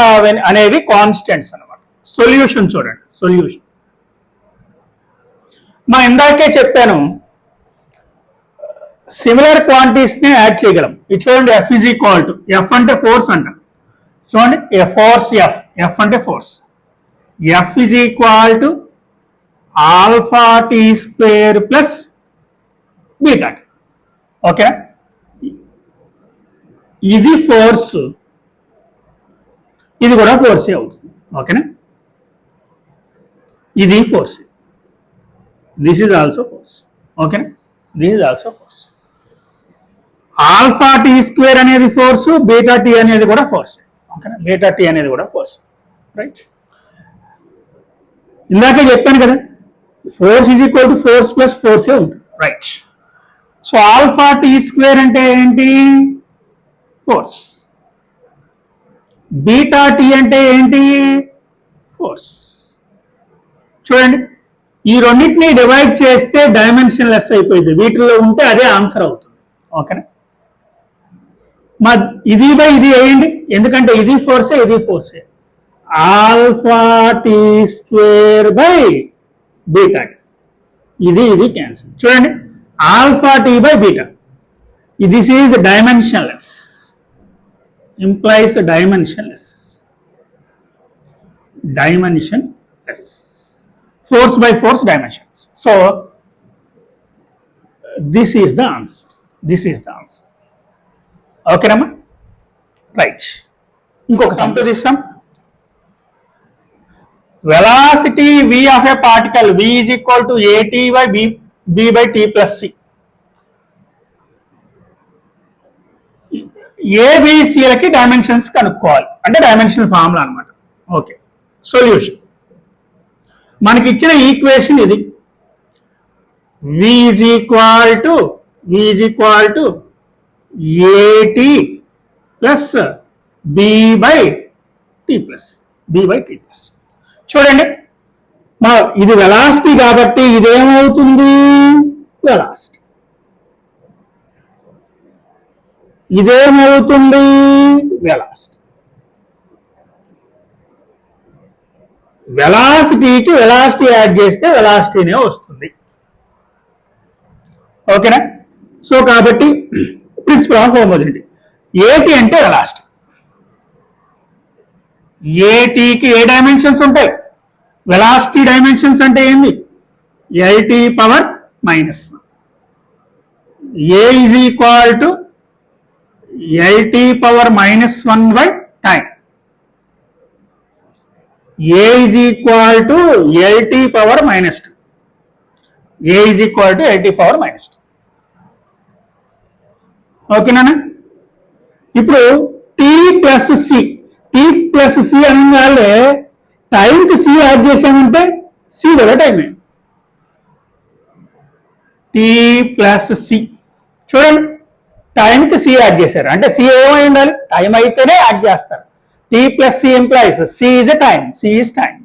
అనేవి constants అన్నమాట. Solution చూడండి. Solution మా ఇందాకే చెప్పాను, సిమిలర్ క్వాంటిటీస్ ని యాడ్ చేయగలం. ఇది చూడండి, F is equal to, F అంటే ఫోర్స్ అంట. చూడండి, ఫోర్స్ ఎఫ్, ఎఫ్ అంటే force. F is equal to alpha T square plus beta T. Okay, ఇది ఫోర్స్, ఇది కూడా ఫోర్సే అవుతుంది. ఓకేనా? ఇది force, this is also force. ఓకేనా? This is also force. Alpha T square అనేది ఫోర్స్, బీటా టీ అనేది కూడా ఫోర్స్. ఓకేనా? బీటా టీ అనేది కూడా ఫోర్స్. రైట్? ఇందాక చెప్పాను కదా, force is equal to force plus ఫోర్సే ఉంటుంది. Right? So alpha T square అంటే ఏంటి? ఫోర్స్. బీటా టీ అంటే ఏంటి? ఫోర్స్. చూడండి, ఈ రెండింటిని డివైడ్ చేస్తే డైమెన్షన్ లెస్ అయిపోయింది. వీటిల్లో ఉంటే అదే ఆన్సర్ అవుతుంది. ఓకేనా? ఇది బై ఇది వేయండి, ఎందుకంటే ఇది ఫోర్సే, ఇది ఫోర్సే. Alpha T square by beta T, ఇది క్యాన్సిల్. చూడండి, alpha T by beta, this is dimensionless, implies dimensionless. Dimensionless. Force by force dimensions. So this is the answer. This is the answer. Okay, Rama? Right. ఇంకొక sum to this sum. Velocity v of a particle, v is equal to at by b by t plus c. ఏబిసిలకి dimensions కనుక్కోవాలి, అంటే dimensional formula అనమాట. Okay, solution మనకి ఇచ్చిన equation ఇది. v is equal to at plus b by t plus చూడండి, ఇది velocity కాబట్టి ఇదేమవుతుంది? వెలాసిటీ. ఇదేమవుతుంది? వెలాసిటీ. వెలాసిటీకి వెలాసిటీ యాడ్ చేస్తే వెలాసిటీనే వస్తుంది. ఓకేనా? సో కాబట్టి ప్రిన్సిపల్ ఆఫ్ హోమోజెనిటీ, ఏటి అంటే వెలాసిటీ. ఏటీకి ఏ డైమెన్షన్స్ ఉంటాయి? వెలాసిటీ డైమెన్షన్స్ అంటే ఏంది? LT power minus A is equal to LT power minus 1 by time. A is equal to LT power minus 2. A is equal to LT power minus 2. ఓకేనా? ఇప్పుడు T plus C, T plus C అనగానే టైంకి C add చేసామంటే C కూడా టైమే. T plus C, చూడండి, టైంకి C add చేశారు అంటే సి ఏమై ఉండాలి? టైం అయితేనే యాడ్ చేస్తారు. T plus C implies C is a time. C is time.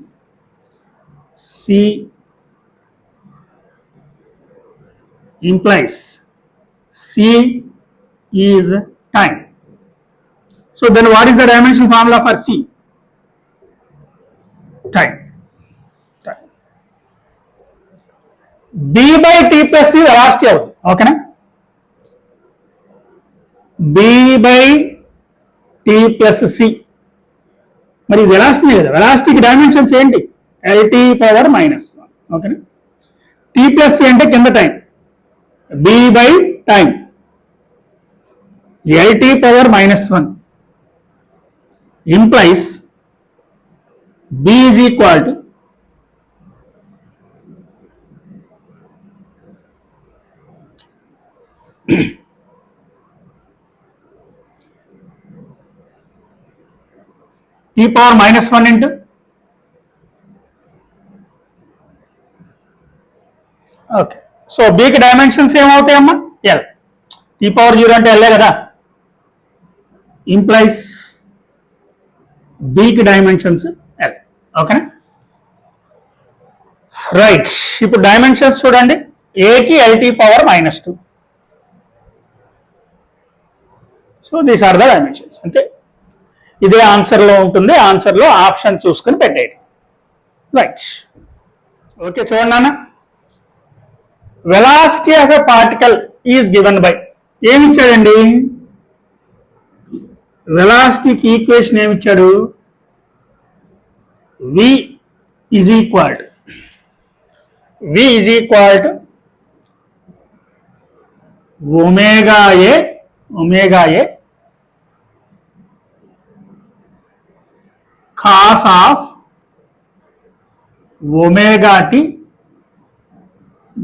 C implies C is time. So then what is the dimension formula for C? Time. B by T plus C velocity అవుతుంది, ఓకేనా? B by T plus C. మరి velocity కదా, వెలాసిటీకి dimensions ఏంటి? LT power minus, ఓకేనా? T plus C అంటే కింద time, B by time, LT power -1 implies B is equal to T power -1 into okay. So బీకి dimensions ఏమవుతాయమ్మా? L. T power 0 అంటే L కదా, ఇంప్లైస్ బీకి డైమెన్షన్స్ L, ఓకేనా? రైట్, ఇప్పుడు డైమెన్షన్స్ చూడండి. ఏకి LT power -2. So these are the dimensions. అంటే ఇదే ఆన్సర్లో ఉంటుంది, ఆన్సర్లో ఆప్షన్ చూసుకుని పెట్టేయండి. Right, okay. చూడండి నాన్న, velocity of a particle is given by, ఏమి ఇచ్చాడండి? వెలాసిటీకి ఈక్వేషన్ ఏమిచ్చాడు? V is equal to omega A cos of omega t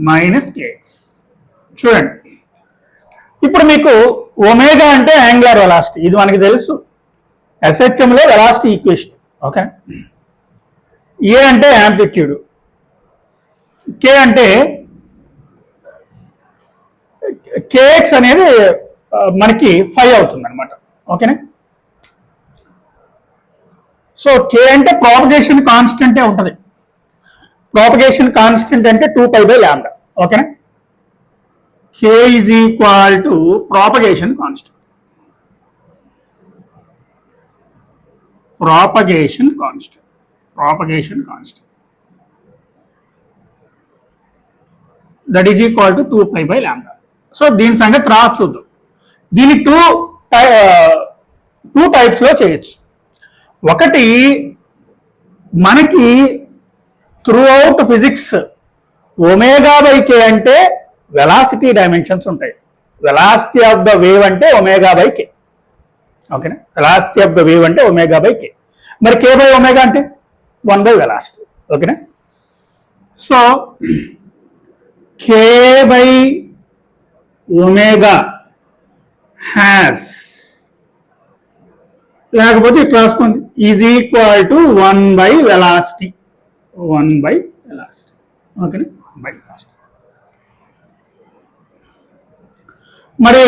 minus kx. చూడండి, ఇప్పుడు మీకు ఒమేగా అంటే యాంగులర్ వెలాసిటీ, ఇది మనకి తెలుసు, SHM లో వెలాసిటీ ఈక్వేషన్, ఓకే? ఏ అంటే యాంప్లిట్యూడ్, కే అంటే కేఎక్స్ అనేది మనకి 5 అవుతుంది అనమాట, ఓకేనా? సో కే అంటే ప్రాపగేషన్ కాన్స్టెంటే ఉంటుంది, ప్రాపగేషన్ కాన్స్టెంట్ అంటే 2π/λ, ఓకేనా? K is equal to propagation constant, propagation constant that is equal to 2π/λ. So దీని సంగతి రా చూద్దాం. దీన్ని టూ టైప్స్ లో చేయొచ్చు. ఒకటి, మనకి త్రూ అవుట్ ఫిజిక్స్ ω/k అంటే వెలాసిటీ డైమెన్షన్స్ ఉంటాయి. వెలాసిటీ ఆఫ్ ద వేవ్ అంటే ω/k, ఓకేనా? వెలాసిటీ ఆఫ్ ద వేవ్ అంటే ω/k. మరి k/ω అంటే 1/వెలాసిటీ, ఓకేనా? సో k/ω హ్యాస్, లేకపోతే ఇట్లా రాసుకోండి, ఈజ్ ఈక్వల్ టు 1/వెలాసిటీ, ఓకేనా? 1/వెలాసిటీ. మరి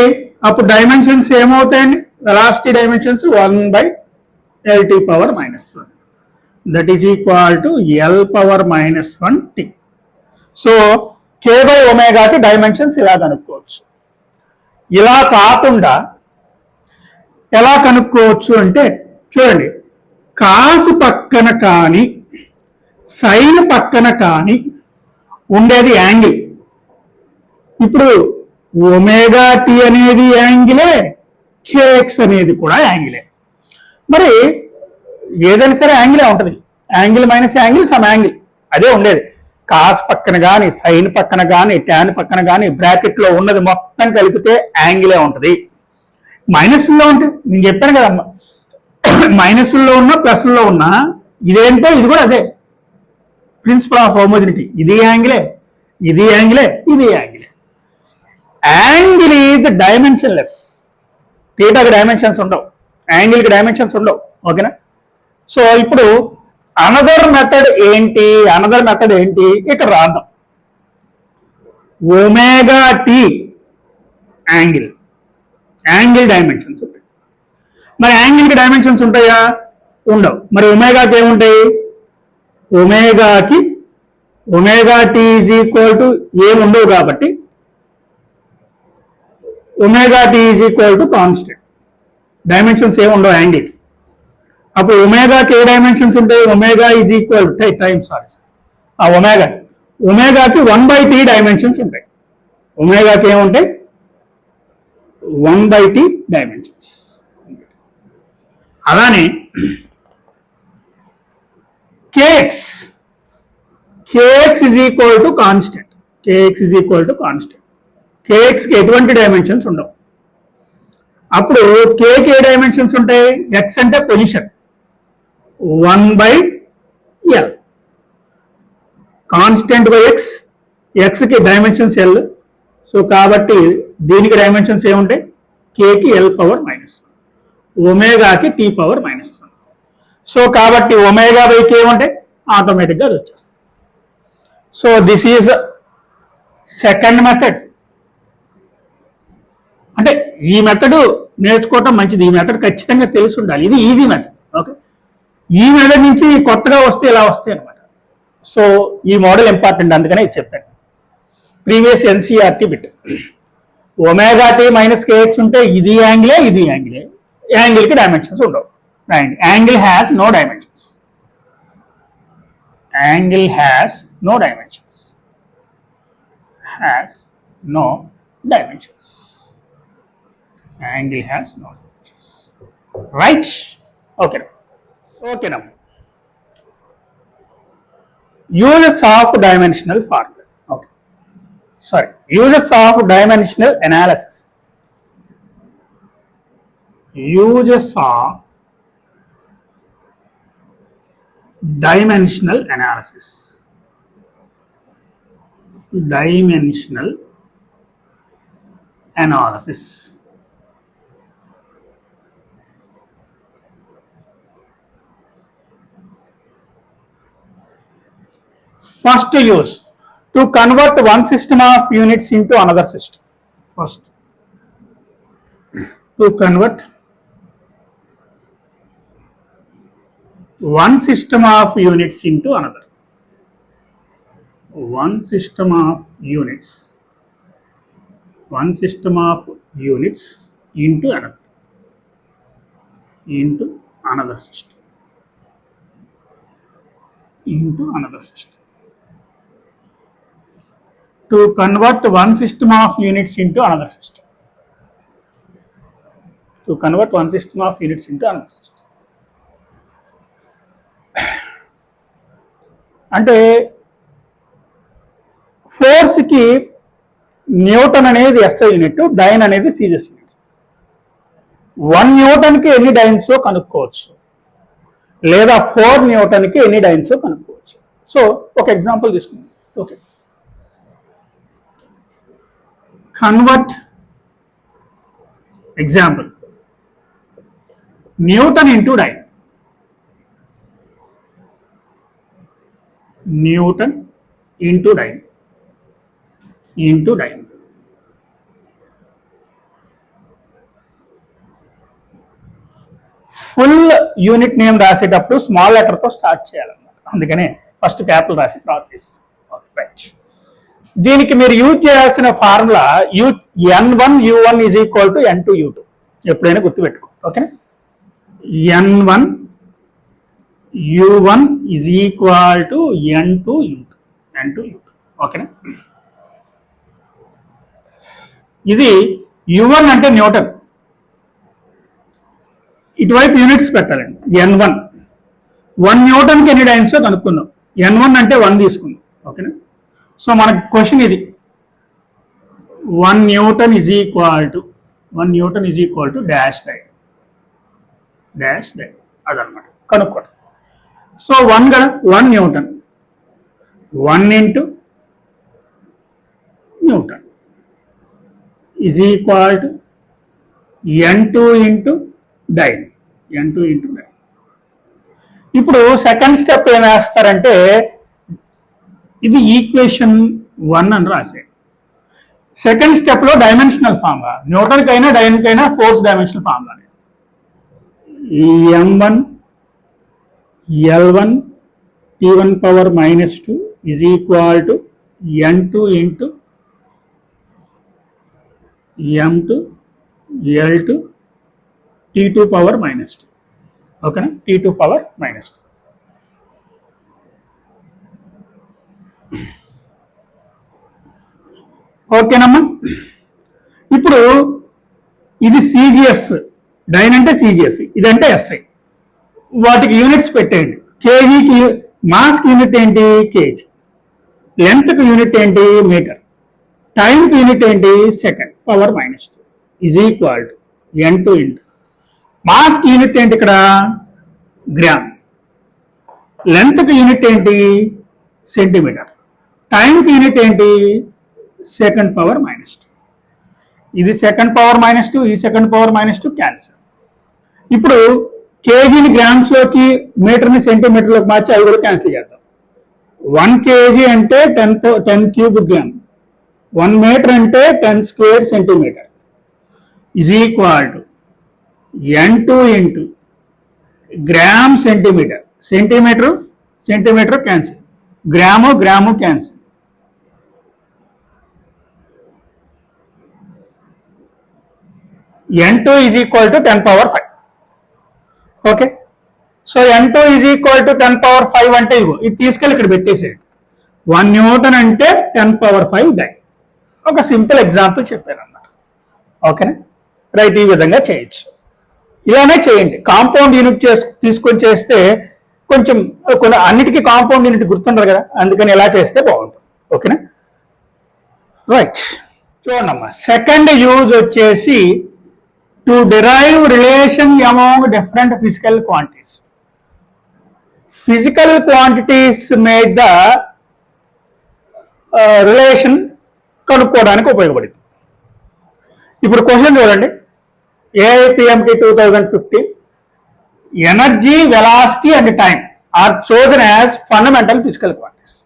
అప్పుడు డైమెన్షన్స్ ఏమవుతాయండి? Velocity dimensions 1/LT power -1, that is equal to L power -1t. So k/ωకి డైమెన్షన్స్ ఇలా కనుక్కోవచ్చు. ఇలా కాకుండా ఎలా కనుక్కోవచ్చు అంటే చూడండి, కాసు పక్కన కానీ సైన్ పక్కన కానీ ఉండేది యాంగిల్. ఇప్పుడు ω/t అనేది యాంగిలే, kx అనేది కూడా యాంగిలే. మరి ఏదైనా సరే యాంగిలే ఉంటుంది, angle minus angle sum angle అదే ఉండేది. కాస్ పక్కన కానీ సైన్ పక్కన కానీ ట్యాన్ పక్కన కానీ బ్రాకెట్లో ఉన్నది మొత్తం కలిపితే యాంగిలే ఉంటుంది. మైనస్లో ఉంటే నేను చెప్పాను కదమ్మా, మైనస్లో ఉన్నా ప్లస్లో ఉన్నా ఇదేంటో ఇది కూడా అదే ప్రిన్సిపల్ ఆఫ్ హోమోజెనిటీ. ఇది యాంగిలే, ఇది యాంగిలే, ఇది యాంగిలే. Angle is dimensionless. థీటాకి డైమెన్షన్స్ ఉండవు, యాంగిల్కి డైమెన్షన్స్ ఉండవు, ఓకేనా? సో ఇప్పుడు అనదర్ మెథడ్ ఏంటి? ఇక్కడ రాద్దాం. ω/t యాంగిల్ డైమెన్షన్స్ ఉంటాయి. మరి యాంగిల్కి డైమెన్షన్స్ ఉంటాయా? ఉండవు. మరి ఒమేగాకి ఏముంటాయి? ω/t ఈజ్ ఈక్వల్ టు ఏమి ఉండవు కాబట్టి ω/t is equal to constant. Dimensions ఏమి ఉండవు యాంగిల్కి. అప్పుడు ఒమేగాకి ఏ డైమెన్షన్స్ ఉంటాయి? Omega is equal time sorry ఆ ఒమేగాకి 1/t డైమెన్షన్స్ ఉంటాయి. ఒమేగాకి ఏముంటాయి? 1/t dimensions. అలానే kx is equal to constant. kxకి ఎటువంటి డైమెన్షన్స్ ఉండవు. అప్పుడు kకి ఏ డైమెన్షన్స్ ఉంటాయి? x అంటే పొజిషన్ 1/l, కాన్స్టెంట్ బై xకి డైమెన్షన్స్ l. సో కాబట్టి దీనికి డైమెన్షన్స్ ఏముంటాయి? kకి l⁻⁻1, ఒమేగాకి t⁻⁻1. సో కాబట్టి ఒమేగా బై k ఏముంటాయి? ఆటోమేటిక్గా అది వచ్చేస్తుంది. So this is second method. అంటే ఈ మెథడ్ నేర్చుకోవటం మంచిది. ఈ మెథడ్ ఖచ్చితంగా తెలిసి ఉండాలి. ఇది ఈజీ మెథడ్. ఓకే, ఈ మెథడ్ నుంచి కొత్తగా వస్తే ఇలా వస్తాయి అనమాట. సో ఈ మోడల్ ఇంపార్టెంట్, అందుకనే ఇది చెప్పాను. Previous NCERT bit. Omega t minus kx ఉంటే ఇది యాంగిలే, ఇది యాంగిలే. యాంగిల్కి డైమెన్షన్స్ ఉండవు. Angle has no dimensions. Angle has no dimensions. Angle has no dimensions. Right? Okay. Now. Uses of dimensional formula. Okay. Sorry. Uses of dimensional analysis. Uses of dimensional analysis. First use, to convert one system of units into another system. First, to convert one system of units into another. One system of units into another system. To convert one system of units into another system. అంటే ఫోర్స్కి Newton అనేది SI unit, dyne అనేది ceases unit. 1 న్యూటన్కి ఎన్ని డైన్సో కనుక్కోవచ్చు, లేదా 4 న్యూటన్కి ఎన్ని డైన్సో కనుక్కోవచ్చు. So ఒక example తీసుకుందాం. Okay, convert example Newton into dyne. Newton into dyne. Full unit name రాసేటప్పుడు స్మాల్ లెటర్ తో స్టార్ట్ చేయాలన్నమాట. అందుకనే ఫస్ట్ క్యాపిటల్ రాసి తర్వాత తీసేస్తాం. దీనికి మీరు యూజ్ చేయాల్సిన formula N1 U1 is equal to N2 U2. ఎప్పుడైనా గుర్తుపెట్టుకో. ఓకేనా? N1 U1 is equal to N2 U2. ఓకేనా? ఇది U1 అంటే న్యూటన్. ఇటువైపు యూనిట్స్ పెట్టాలండి. N1 1 న్యూటన్కి ఎన్ని డైన్స్ కనుక్కుందాం. N1 అంటే 1 తీసుకుందాం. ఓకేనా? సో మనకి క్వశ్చన్ ఇది 1 Newton is equal to dash dyne అదనమాట కనుక్కోండి. సో 1 కదా, 1 Newton, 1 into Newton is equal to N2 into dyne. ఇప్పుడు సెకండ్ స్టెప్ ఏం వేస్తారంటే ఇది ఈక్వేషన్ 1 అని రాసే. సెకండ్ స్టెప్ లో డైమెన్షనల్ ఫార్ములా, న్యూటన్ కైనా డైన్ కైనా force dimensional formula. M1 L1 T1 power -2 is equal to N2 into M2 L2 T2 power minus 2. ఓకేనా, T2 power minus 2. ఓకేనమ్మా. ఇప్పుడు ఇది సిజిఎస్, డైన్ అంటే సిజిఎస్, ఇదంటే ఎస్ఐ. వాటికి యూనిట్స్ పెట్టేయండి. కేజీకి మాస్కి యూనిట్ ఏంటి? కేజీ. లెంత్కి యూనిట్ ఏంటి? మీటర్. టైంకి యూనిట్ ఏంటి? Second. Power minus 2 is equal to N2 into మాస్కి యూనిట్ ఏంటి ఇక్కడ? గ్రామ్. లెంత్కి యూనిట్ ఏంటి? సెంటీమీటర్. టైంకి యూనిట్ ఏంటి? Second power minus 2. ఇది సెకండ్ పవర్ మైనస్ 2, ఈ సెకండ్ పవర్ మైనస్ 2 క్యాన్సల్. ఇప్పుడు కేజీని గ్రామ్స్ లోకి, మీటర్ని సెంటీమీటర్లోకి మార్చి అవి కూడా క్యాన్సిల్ చేద్దాం. 1 కేజీ అంటే 10 క్యూబ్ గ్రామ్, 1 మీటర్ అంటే 10 square centimetre is equal to N2 into gram centimetre. Centimetre cancel, gram cancel. N2 is equal to 10 power 5. Okay, so N2 is equal to 10 power 5 అంటే ఇగో ఇది తీసుకెళ్ళి ఇక్కడ పెట్టేసేయండి. 1 న్యూటన్ అంటే 10 power 5 die. ఒక simple example చెప్పాను అన్నమాట. ఓకేనా, రైట్, ఈ విధంగా చేయొచ్చు. ఇలానే చేయండి. కాంపౌండ్ యూనిట్ తీసుకొని చేస్తే కొంచెం అన్నిటికీ కాంపౌండ్ యూనిట్ గుర్తుండదు కదా, అందుకని ఇలా చేస్తే బాగుంటుంది. ఓకేనా, రైట్. చూడమ్మా, సెకండ్ యూజ్ వచ్చేసి to derive relation among different physical quantities. Physical quantities మీద ద రిలేషన్ కనుక్కోవడానికి ఉపయోగపడింది. ఇప్పుడు క్వశ్చన్ చూడండి. AIPMT 2015, energy, velocity and time are chosen as fundamental physical quantities.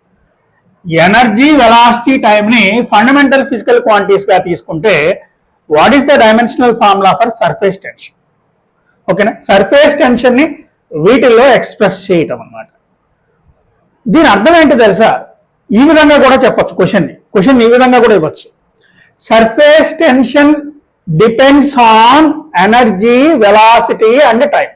Energy, velocity, time ని ఫండమెంటల్ ఫిజికల్ క్వాంటిటీస్ గా తీసుకుంటే what is the dimensional formula for surface tension? ఓకేనా, surface tension ని వీటిల్లో ఎక్స్ప్రెస్ చేయటం అన్నమాట. దీని అర్థం ఏంటి తెలుసా? ఈ విధంగా కూడా చెప్పొచ్చు. క్వశ్చన్ ఈ విధంగా కూడా ఇవ్వచ్చు. Surface tension depends on energy, velocity and time.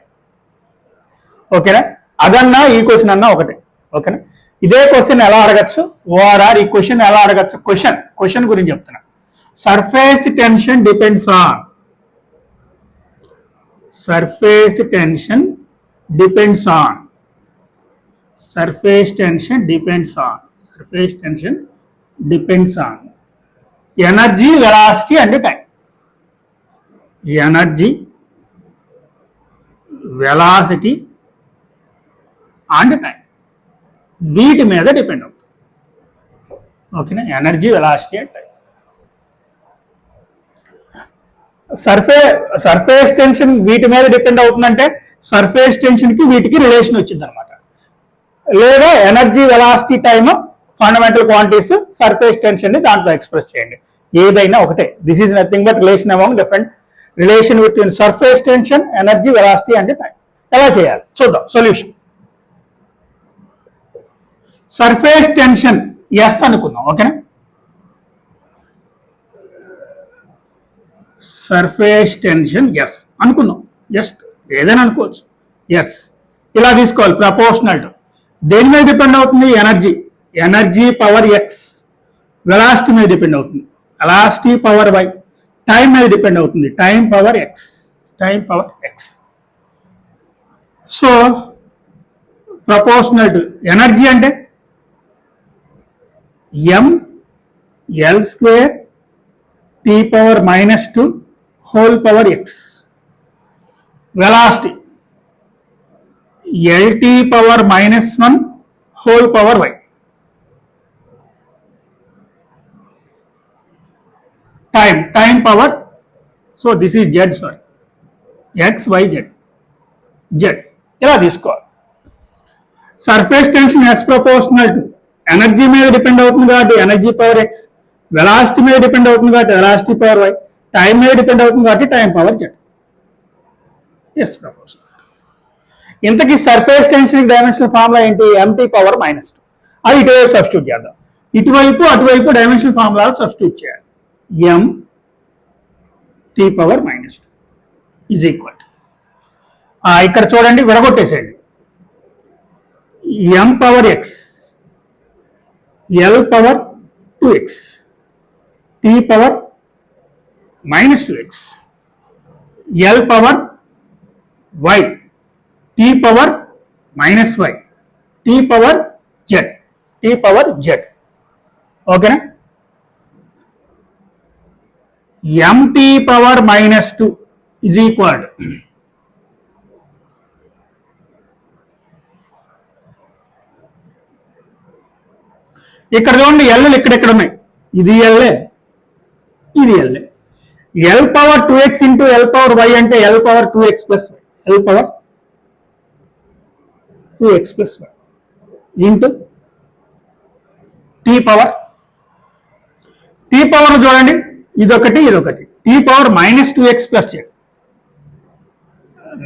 ఓకేనా, అదన్నా ఈ క్వశ్చన్ అన్నా ఒకటే. ఓకేనా, ఇదే క్వశ్చన్ ఎలా అడగచ్చు? ఓఆర్ఆర్ ఈ క్వశ్చన్ ఎలా అడగచ్చు? క్వశ్చన్ గురించి చెప్తున్నా. Surface tension depends on, surface tension depends on, surface tension depends on, surface tension depends on energy, velocity and time. Energy, velocity and time వీటి మీద డిపెండ్ అవుతుంది. ఓకేనా, energy, velocity and time. Surface tension వీటి మీద depend అవుతుందంటే surface tension కి వీటికి relation వచ్చింది అనమాట. లేదా energy, velocity, time fundamental quantities, surface tension ని దాంట్లో ఎక్స్ప్రెస్ చేయండి. ఏదైనా ఒకటే. This is nothing but relation among different relation between surface tension, energy, velocity and time. ఎలా చేయాలి చూద్దాం. సొల్యూషన్. సర్ఫేస్ టెన్షన్ ఎస్ అనుకుందాం. ఓకేనా, సర్ఫేస్ టెన్షన్ ఎస్ అనుకుందాం. జస్ట్ ఏదైనా అనుకోవచ్చు. ఎస్ ఇలా తీసుకోవాలి. ప్రపోర్షనల్ టు దేని మీద డిపెండ్ అవుతుంది? Energy power x. వెలాసిటీ మీద డిపెండ్ అవుతుంది, వెలాసిటీ పవర్ వై. టైం మీద డిపెండ్ అవుతుంది, time power x. So proportional to energy అంటే mL² T power -2 whole power x. Velocity LT power -1 whole power y. Time power, so this is z, sorry x, y, z ఇలా తీసుకోవాలి. Surface tension S proportional to energy మీద depend అవుతుంది కాబట్టి energy power x, velocity మీద depend అవుతుంది కాబట్టి velocity power y, time మీద depend అవుతుంది కాబట్టి time power z. S proportional. ఇంతకీ సర్ఫేస్ టెన్షన్ డైమెన్షనల్ ఫార్ములా ఏంటి? MT power -2. అది ఇటువైపు సబ్స్టిట్యూట్ చేద్దాం. ఇటువైపు అటువైపు డైమెన్షనల్ ఫార్ములా సబ్స్టిట్యూట్ చేయాలి. MT power -2 is equal to ఇక్కడ చూడండి, విడగొట్టేసేయండి. m power x, l power 2x, t power -2x, l power y, t power -y, t power z, t power z. ఓకేనా? mt power -2 is equal to ఇక్కడ చూడండి, ఎల్లు ఇక్కడెక్కడ ఉన్నాయి. ఇది ఎల్ఏ, ఇది LA. L power 2x into L power Y అంటే L power 2x plus Y, L power 2x plus Y into T power. T power చూడండి, ఇదొకటి ఇదొకటి. T power -2x plus Z,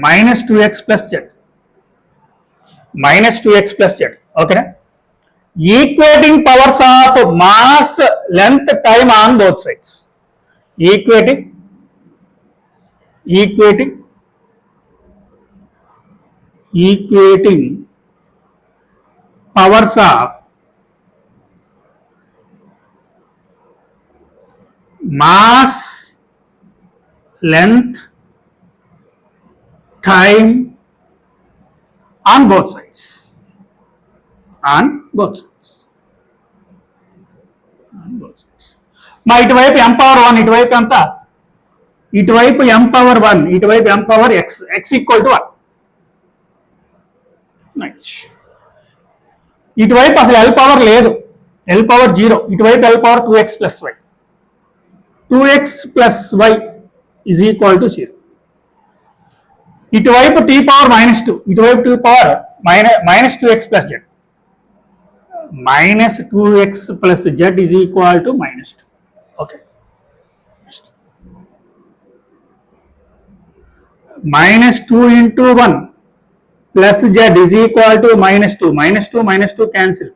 -2x plus Z, -2x plus Z. ఓకేనా? Equating powers of mass, length, time on both sides. Equating powers of mass, length, time on both sides. మా ఇటువైపు m power 1, ఇటువైపు ఎంత? ఇటువైపు m power 1, ఇటువైపు m power x, x equal to 1. ఇటువైపు అసలు l power లేదు, l పవర్ 0, ఇటువైపు l power 2x plus y, 2x plus y is equal to 0. ఇటువైపు t పవర్ -2, ఇటువైపు t power -2x plus Z, -2x plus z is equal to -2. Okay, -2 into 1 plus z is equal to -2, -2 cancel,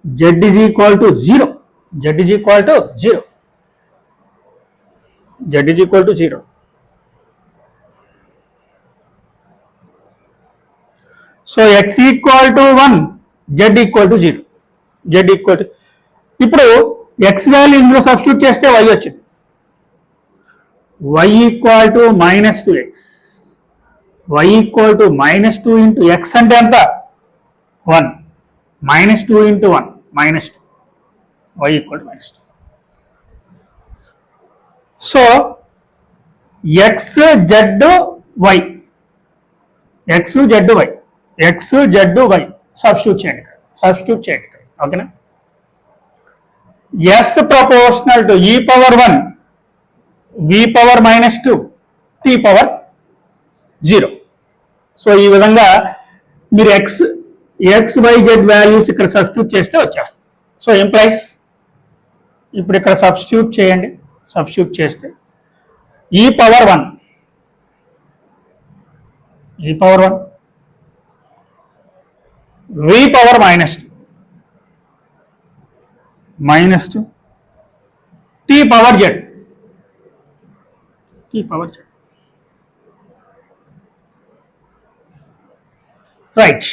z is equal to 0, z is equal to 0, z is equal to 0. So x equal to 1, z equal to 0. Z equal to, ఇప్పుడు x value ఇందులో substitute చేస్తే y వచ్చింది. y equal to -2x, y equal to -2 into x అంటే ఎంత? 1, -2 into 1 -2, y equal to -2. So x z y, x z y, x z y substitute చేయండి, substitute చేయండి. ఓకేనా? s proportional to e power 1, v power -2, t power 0. So ఈ విధంగా మీరు x y z values ఇక్కడ substitute చేస్తే వచ్చేస్తుంది. So employees ఇప్పుడు ఇక్కడ సబ్స్టిట్యూట్ చేయండి, సబ్స్టిట్యూట్ చేస్తే e power 1, e power 1, v power -2, t power z, t power z. Right.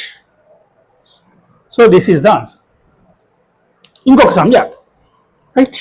So this is the answer. ఇంకొక సమ్ చేద్దాం. రైట్.